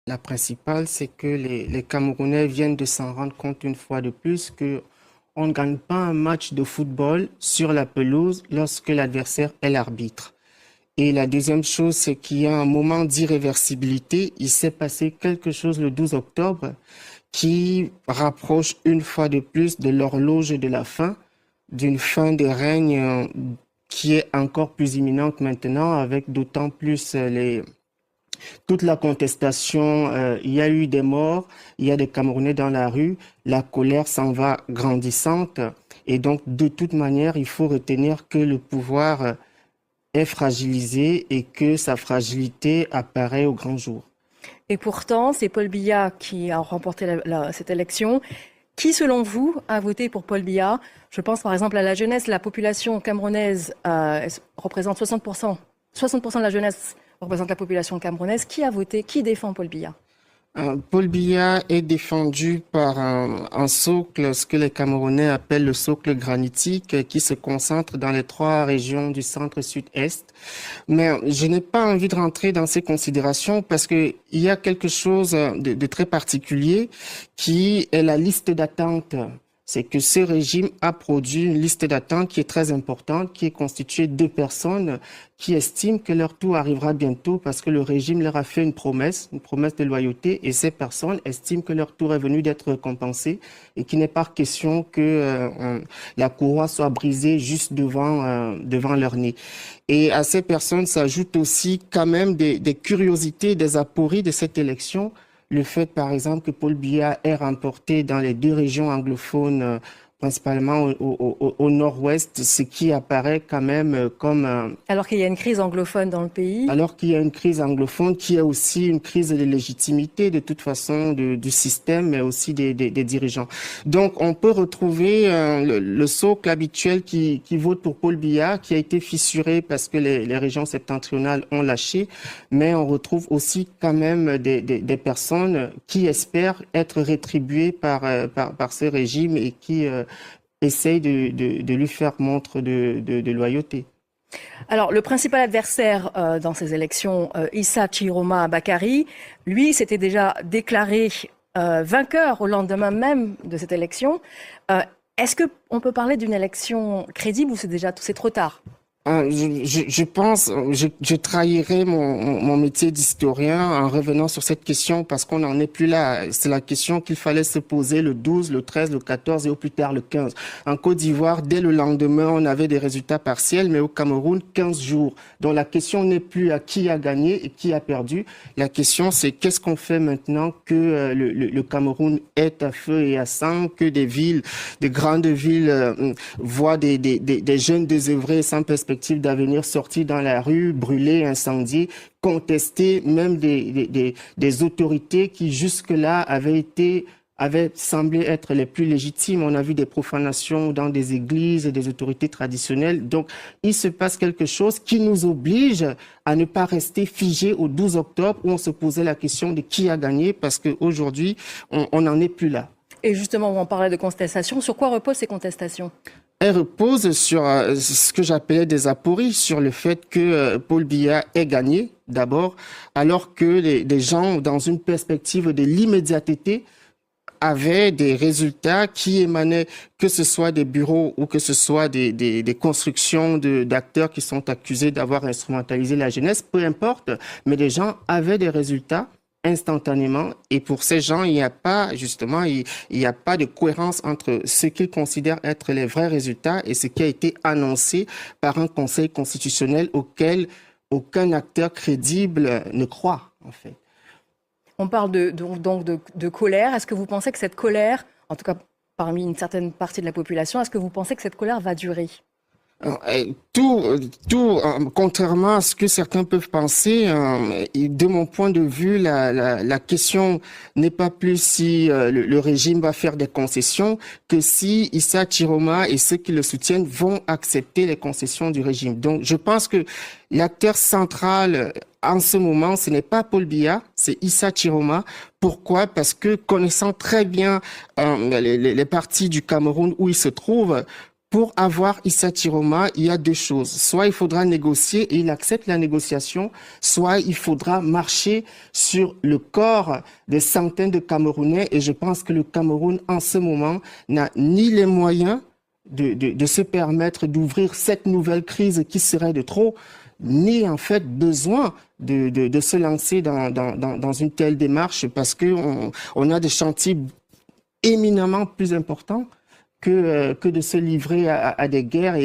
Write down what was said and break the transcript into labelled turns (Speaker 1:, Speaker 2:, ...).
Speaker 1: La principale, c'est que les Camerounais viennent de s'en rendre compte une fois de plus que on ne gagne pas un match de football sur la pelouse lorsque l'adversaire est l'arbitre. Et la deuxième chose, c'est qu'il y a un moment d'irréversibilité. Il s'est passé quelque chose le 12 octobre qui rapproche une fois de plus de l'horloge de la fin, d'une fin de règne qui est encore plus imminente maintenant, avec d'autant plus toute la contestation. Il y a eu des morts, il y a des Camerounais dans la rue, la colère s'en va grandissante. Et donc, de toute manière, il faut retenir que le pouvoir est fragilisé et que sa fragilité apparaît au grand jour.
Speaker 2: Et pourtant, c'est Paul Biya qui a remporté cette élection. Qui, selon vous, a voté pour Paul Biya? Je pense par exemple à la jeunesse. La population camerounaise représente 60%. 60% de la jeunesse représente la population camerounaise. Qui a voté? Qui défend Paul Biya?
Speaker 1: Paul Biya est défendu par un socle, ce que les Camerounais appellent le socle granitique, qui se concentre dans les trois régions du centre-sud-est. Mais je n'ai pas envie de rentrer dans ces considérations parce que il y a quelque chose de très particulier qui est la liste d'attente. C'est que ce régime a produit une liste d'attente qui est très importante, qui est constituée de personnes qui estiment que leur tour arrivera bientôt parce que le régime leur a fait une promesse de loyauté, et ces personnes estiment que leur tour est venu d'être récompensé et qu'il n'est pas question que la courroie soit brisée juste devant leur nez. Et à ces personnes s'ajoutent aussi quand même des curiosités, des apories de cette élection. Le fait, par exemple, que Paul Biya ait remporté dans les deux régions anglophones, principalement au nord-ouest, ce qui apparaît quand même comme...
Speaker 2: Alors qu'il y a une crise anglophone dans le pays.
Speaker 1: Alors qu'il y a une crise anglophone, qui est aussi une crise de légitimité, de toute façon, du système, mais aussi des dirigeants. Donc, on peut retrouver le socle habituel qui vote pour Paul Biya, qui a été fissuré parce que les régions septentrionales ont lâché, mais on retrouve aussi quand même des personnes qui espèrent être rétribuées par ce régime et qui essayent de lui faire montre de loyauté.
Speaker 2: Alors, le principal adversaire dans ces élections, Issa Chiroma Bakary, lui s'était déjà déclaré vainqueur au lendemain même de cette élection. Est-ce qu'on peut parler d'une élection crédible ou c'est trop tard?
Speaker 1: Je pense, je trahirais mon métier d'historien en revenant sur cette question parce qu'on n'en est plus là. C'est la question qu'il fallait se poser le 12, le 13, le 14 et au plus tard le 15. En Côte d'Ivoire, dès le lendemain, on avait des résultats partiels, mais au Cameroun, 15 jours. Donc la question n'est plus à qui a gagné et qui a perdu. La question, c'est qu'est-ce qu'on fait maintenant que le Cameroun est à feu et à sang, que des grandes villes voient des jeunes désœuvrés sans perspective d'avenir sortis dans la rue, brûlés, incendiés, contestés, même des autorités qui jusque-là avaient semblé être les plus légitimes. On a vu des profanations dans des églises, des autorités traditionnelles. Donc, il se passe quelque chose qui nous oblige à ne pas rester figés au 12 octobre où on se posait la question de qui a gagné, parce qu'aujourd'hui, on n'en est plus là.
Speaker 2: Et justement, on parlait de contestation. Sur quoi reposent ces contestations?
Speaker 1: Elle repose sur ce que j'appelais des apories, sur le fait que Paul Biya ait gagné, d'abord, alors que les gens, dans une perspective de l'immédiateté, avaient des résultats qui émanaient, que ce soit des bureaux ou que ce soit des constructions d'acteurs qui sont accusés d'avoir instrumentalisé la jeunesse, peu importe, mais les gens avaient des résultats instantanément, et pour ces gens, il n'y a pas, justement, il n'y a pas de cohérence entre ce qu'ils considèrent être les vrais résultats et ce qui a été annoncé par un conseil constitutionnel auquel aucun acteur crédible ne croit, en fait.
Speaker 2: On parle donc de colère. Est-ce que vous pensez que cette colère, en tout cas parmi une certaine partie de la population, est-ce que vous pensez que cette colère va durer?
Speaker 1: Contrairement à ce que certains peuvent penser, de mon point de vue, la question n'est pas plus si le régime va faire des concessions que si Issa Chiroma et ceux qui le soutiennent vont accepter les concessions du régime. Donc, je pense que l'acteur central en ce moment, ce n'est pas Paul Biya, c'est Issa Chiroma. Pourquoi? Parce que connaissant très bien les parties du Cameroun où il se trouve, pour avoir Issa Chiroma, il y a deux choses. Soit il faudra négocier et il accepte la négociation, soit il faudra marcher sur le corps des centaines de Camerounais. Et je pense que le Cameroun, en ce moment, n'a ni les moyens de se permettre d'ouvrir cette nouvelle crise qui serait de trop, ni en fait besoin de se lancer dans une telle démarche parce que on a des chantiers éminemment plus importants que de se livrer à des guerres.